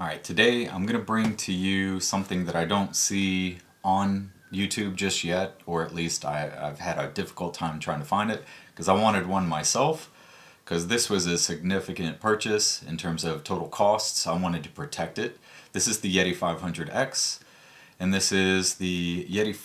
Alright, today I'm going to bring to you something that I don't see on YouTube just yet, or at least I've had a difficult time trying to find it, because I wanted one myself, because this was a significant purchase in terms of total costs. I wanted to protect it. This is the Yeti 500X, and this is the Yeti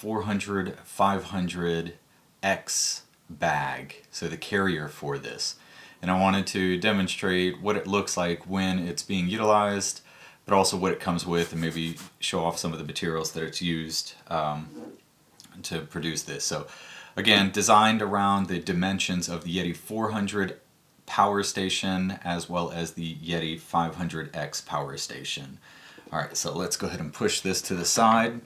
500X bag, so the carrier for this. And I wanted to demonstrate what it looks like when it's being utilized, but also what it comes with, and maybe show off some of the materials that it's used to produce this. So again, designed around the dimensions of the Yeti 400 PowerStation as well as the Yeti 500X PowerStation. Alright, so let's go ahead and push this to the side.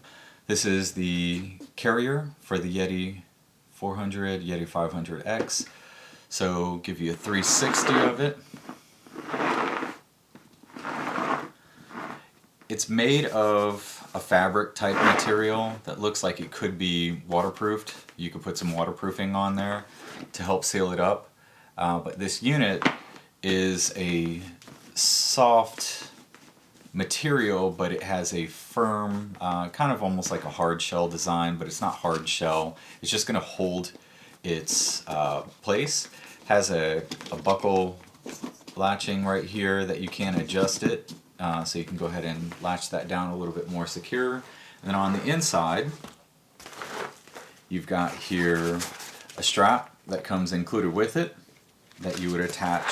This is the carrier for the Yeti 400, Yeti 500X. So give you a 360 of it. It's made of a fabric type material that looks like it could be waterproofed. You could put some waterproofing on there to help seal it up. But this unit is a soft material, but it has a firm, kind of almost like a hard shell design, but it's not hard shell. It's just going to hold its place. Has a buckle latching right here that you can adjust it. So you can go ahead and latch that down a little bit more secure. And then on the inside, you've got here a strap that comes included with it that you would attach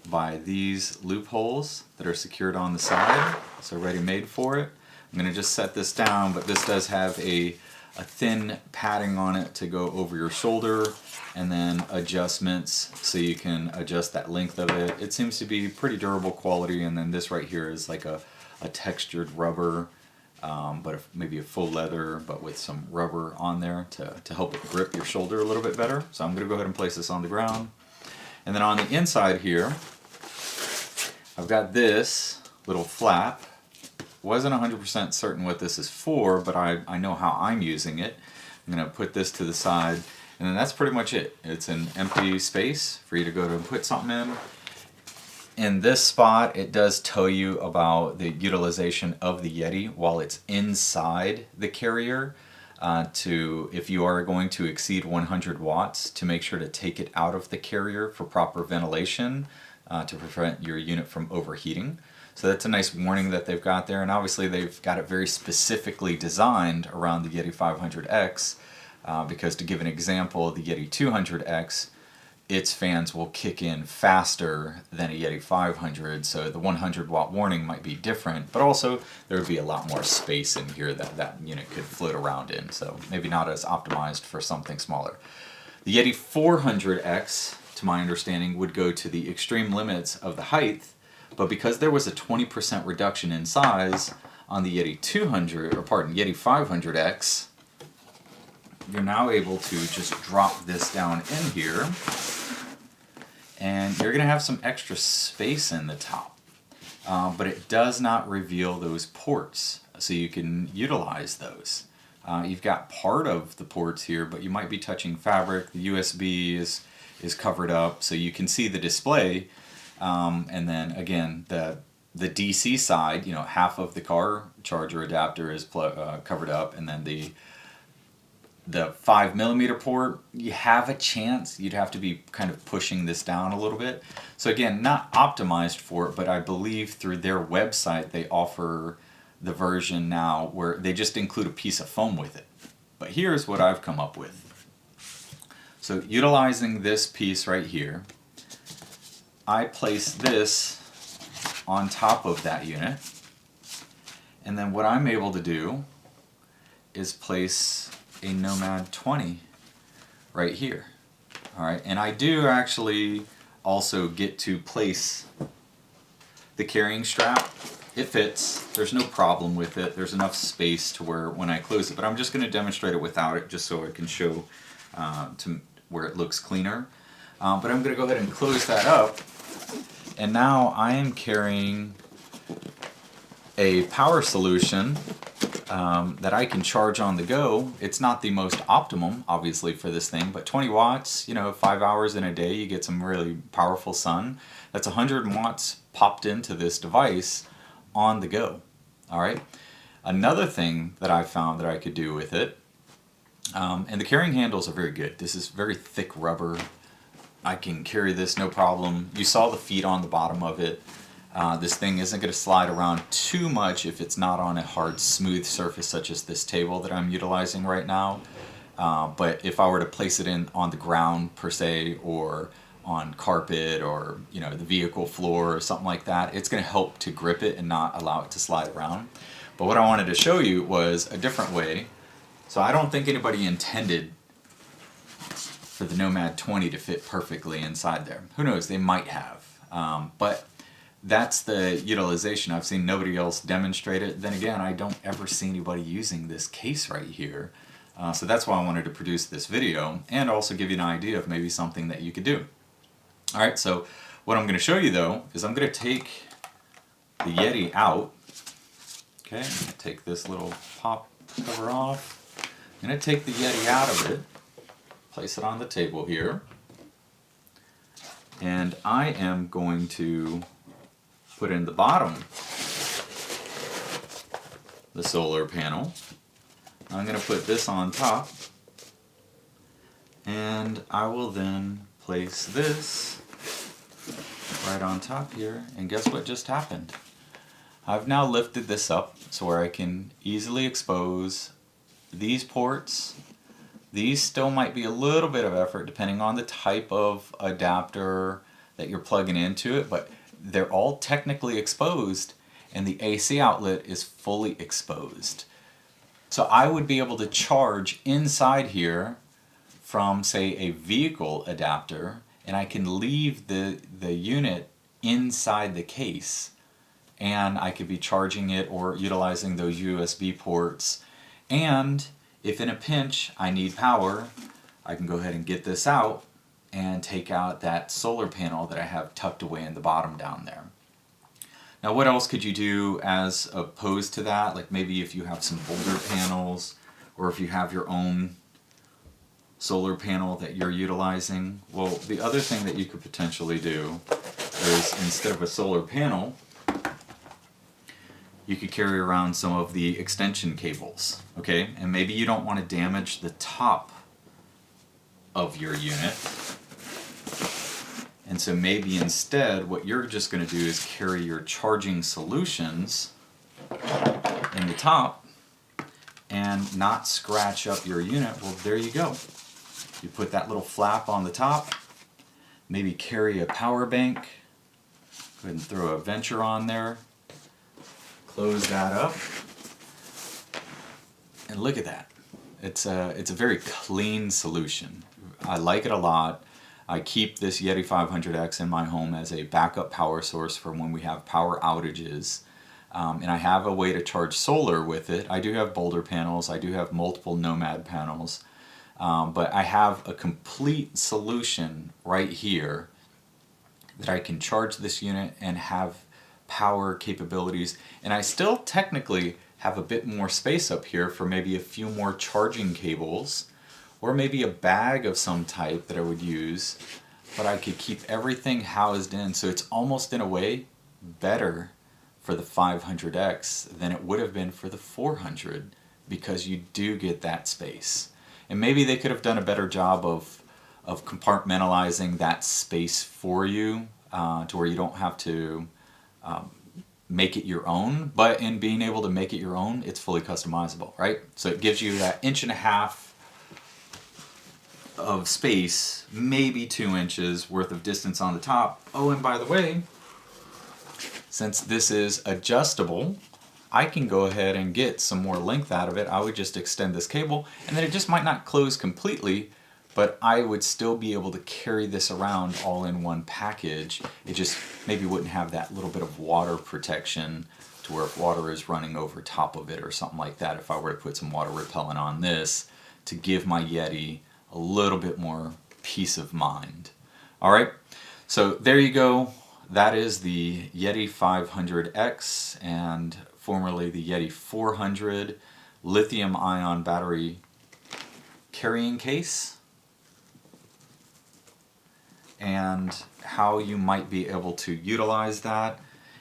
by these loopholes that are secured on the side. So ready made for it. I'm going to just set this down, but this does have a thin padding on it to go over your shoulder, and then adjustments so you can adjust that length of it. It seems to be pretty durable quality, and then this right here is like a textured rubber, but maybe a full leather, but with some rubber on there to help it grip your shoulder a little bit better. So I'm going to go ahead and place this on the ground. And then on the inside here, I've got this little flap. Wasn't 100% certain what this is for, but I know how I'm using it. I'm going to put this to the side, and then that's pretty much it. It's an empty space for you to go to put something in. In this spot, it does tell you about the utilization of the Yeti while it's inside the carrier. If you are going to exceed 100 watts, to make sure to take it out of the carrier for proper ventilation to prevent your unit from overheating. So that's a nice warning that they've got there, and obviously they've got it very specifically designed around the Yeti 500X, because to give an example, the Yeti 200X, its fans will kick in faster than a Yeti 500, so the 100 watt warning might be different, but also there would be a lot more space in here that unit could float around in, so maybe not as optimized for something smaller. The Yeti 400X, to my understanding, would go to the extreme limits of the height, but because there was a 20% reduction in size on the Yeti Yeti 500X, you're now able to just drop this down in here, and you're going to have some extra space in the top. But it does not reveal those ports, so you can utilize those. You've got part of the ports here, but you might be touching fabric. The USB is covered up, so you can see the display. And then again, the DC side, half of the car charger adapter is covered up, and then the 5mm port, you have a chance. You'd have to be kind of pushing this down a little bit. So again, not optimized for it, but I believe through their website they offer the version now where they just include a piece of foam with it. But here's what I've come up with. So utilizing this piece right here, I place this on top of that unit, and then what I'm able to do is place a Nomad 20 right here. Alright, and I do actually also get to place the carrying strap. It fits, there's no problem with it, there's enough space to where when I close it, but I'm just going to demonstrate it without it just so I can show to where it looks cleaner. But I'm going to go ahead and close that up. And now I am carrying a power solution that I can charge on the go. It's not the most optimum, obviously, for this thing, but 20 watts, 5 hours in a day, you get some really powerful sun. That's 100 watts popped into this device on the go. All right. Another thing that I found that I could do with it, and the carrying handles are very good. This is very thick rubber. I can carry this no problem. You saw the feet on the bottom of it. This thing isn't going to slide around too much if it's not on a hard, smooth surface such as this table that I'm utilizing right now. But if I were to place it on the ground per se, or on carpet, or the vehicle floor or something like that, it's going to help to grip it and not allow it to slide around. But what I wanted to show you was a different way. So I don't think anybody intended for the Nomad 20 to fit perfectly inside there. Who knows, they might have. But that's the utilization. I've seen nobody else demonstrate it. Then again, I don't ever see anybody using this case right here. So that's why I wanted to produce this video, and also give you an idea of maybe something that you could do. Alright, so what I'm going to show you though is I'm going to take the Yeti out. Okay, I'm going to take this little pop cover off. I'm going to take the Yeti out of it, place it on the table here, and I am going to put in the bottom the solar panel. I'm going to put this on top, and I will then place this right on top here, and guess what just happened? I've now lifted this up so where I can easily expose these ports. These still might be a little bit of effort depending on the type of adapter that you're plugging into it, but they're all technically exposed, and the AC outlet is fully exposed. So I would be able to charge inside here from, say, a vehicle adapter, and I can leave the unit inside the case, and I could be charging it or utilizing those USB ports. And if in a pinch I need power, I can go ahead and get this out and take out that solar panel that I have tucked away in the bottom down there. Now what else could you do as opposed to that? Like maybe if you have some older panels, or if you have your own solar panel that you're utilizing. Well, the other thing that you could potentially do is, instead of a solar panel, you could carry around some of the extension cables, okay? And maybe you don't want to damage the top of your unit. And so maybe instead what you're just going to do is carry your charging solutions in the top and not scratch up your unit. Well, there you go. You put that little flap on the top, maybe carry a power bank, go ahead and throw a Venture on there, close that up, and look at that. It's a very clean solution. I like it a lot. I keep this Yeti 500X in my home as a backup power source for when we have power outages. And I have a way to charge solar with it. I do have Boulder panels, I do have multiple Nomad panels, but I have a complete solution right here that I can charge this unit and have power capabilities. And I still technically have a bit more space up here for maybe a few more charging cables, or maybe a bag of some type that I would use, but I could keep everything housed in. So it's almost in a way better for the 500X than it would have been for the 400, because you do get that space. And maybe they could have done a better job of compartmentalizing that space for you, to where you don't have to make it your own. But in being able to make it your own, it's fully customizable, right? So it gives you that 1.5 inches of space, maybe 2 inches worth of distance on the top. Oh, and by the way, since this is adjustable, I can go ahead and get some more length out of it. I would just extend this cable, and then it just might not close completely, but I would still be able to carry this around all in one package. It just maybe wouldn't have that little bit of water protection, to where if water is running over top of it or something like that, if I were to put some water repellent on this, to give my Yeti a little bit more peace of mind. Alright, so there you go. That is the Yeti 500X, and formerly the Yeti 400. lithium-ion battery carrying case, and how you might be able to utilize that.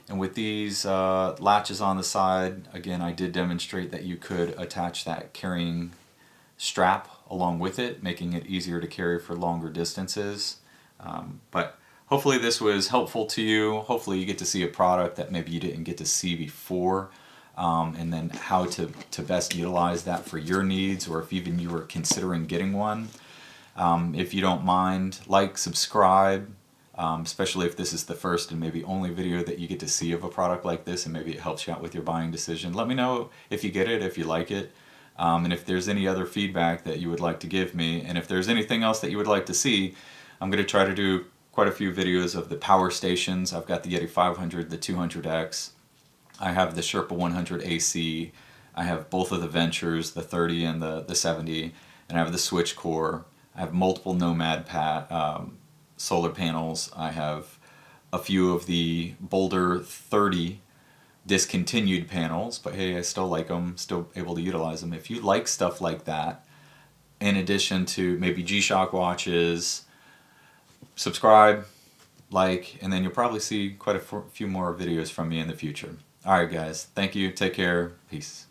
And with these latches on the side, again, I did demonstrate that you could attach that carrying strap along with it, making it easier to carry for longer distances. But hopefully this was helpful to you. Hopefully you get to see a product that maybe you didn't get to see before, and then how to best utilize that for your needs, or if even you were considering getting one. If you don't mind, like, subscribe, especially if this is the first and maybe only video that you get to see of a product like this, and maybe it helps you out with your buying decision. Let me know if you get it, if you like it, and if there's any other feedback that you would like to give me, and if there's anything else that you would like to see. I'm going to try to do quite a few videos of the PowerStations. I've got the Yeti 500, the 200X, I have the Sherpa 100 AC, I have both of the Ventures, the 30 and the 70, and I have the Switch Core. I have multiple Nomad solar panels. I have a few of the Boulder 30 discontinued panels, but hey, I still like them, still able to utilize them. If you like stuff like that, in addition to maybe G-Shock watches, subscribe, like, and then you'll probably see quite a few more videos from me in the future. Alright guys, thank you, take care, peace.